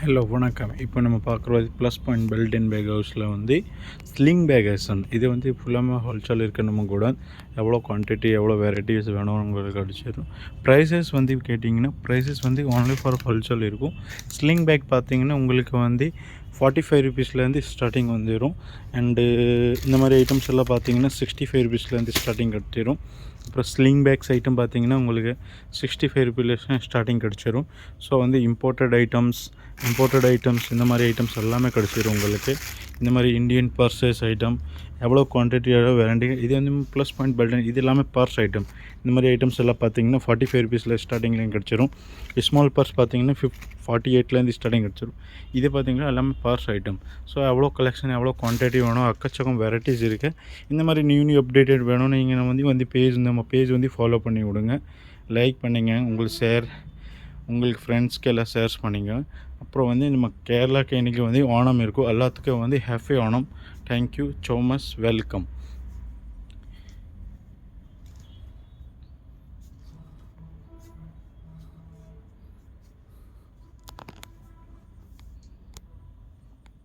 Hello வணக்கம். இப்போ நம்ம பார்க்குறது plus point belt and bag ஹவுஸில் வந்து ஸ்லிங் பேக் ஹேசன். இது வந்து ஃபுல்லாக ஹோல்சேல் இருக்கணும் கூட எவ்வளோ குவான்டிட்டி எவ்வளோ வெரைட்டிஸ் வேணும் உங்களுக்கு அடிச்சிடும். ப்ரைஸஸ் வந்து கேட்டிங்கன்னா ப்ரைஸஸ் வந்து ஓன்லி ஃபார் ஹோல்சேல் இருக்கும். ஸ்லிங் பேக் பார்த்தீங்கன்னா உங்களுக்கு வந்து 45 ருபீஸ்லேருந்து ஸ்டார்டிங் வந்துடும். அண்டு இந்த மாதிரி ஐட்டம்ஸ் எல்லாம் பார்த்தீங்கன்னா 65 ருபீஸ்லேருந்து ஸ்டார்டிங் கிடச்சிடும். அப்புறம் ஸ்லிங் பேக்ஸ் ஐட்டம் பார்த்தீங்கன்னா உங்களுக்கு 65 ருபீஸ்லேருந்து ஸ்டார்டிங் கிடச்சிரும். ஸோ வந்து இம்போர்ட்டட் ஐட்டம்ஸ் இந்த மாதிரி ஐட்டம்ஸ் எல்லாமே கிடச்சிடும் உங்களுக்கு. இந்த மாதிரி இந்தியன் பர்சஸ் ஐட்டம் எவ்வளோ குவான்டிட்டியோட வேரண்டி. இது வந்து ப்ளஸ் பாயிண்ட் பெல்ட், இது எல்லாமே பர்ஸ் ஐட்டம். இந்த மாதிரி ஐட்டம்ஸ் எல்லாம் பார்த்தீங்கன்னா 45 ருபீஸில் ஸ்டார்டிங்லேயும் கிடச்சிரும். ஸ்மால் பர்ஸ் பார்த்தீங்கன்னா 48லேருந்து ஸ்டார்டிங் கிடச்சிரும். இது பார்த்தீங்கன்னா எல்லாமே பர்ஸ் ஐட்டம். ஸோ எவ்வளோ கலெக்ஷன் எவ்வளோ குவான்டிட்டி வேணும், அக்கச்சக்கம் வெரைட்டிஸ் இருக்குது. இந்த மாதிரி நியூ அப்டேட்டட் வேணும் நீங்கள் வந்து நம்ம பேஜ் வந்து ஃபாலோ பண்ணி விடுங்க, லைக் பண்ணிங்க, உங்களுக்கு ஃப்ரெண்ட்ஸ்க்கு எல்லாம் ஷேர்ஸ் பண்ணிங்க. அப்புறம் வந்து நம்ம கேரளாக்கு இன்றைக்கி வந்து ஓணம் இருக்கும். எல்லாத்துக்கும் வந்து happy Onam. Thank you so much, welcome.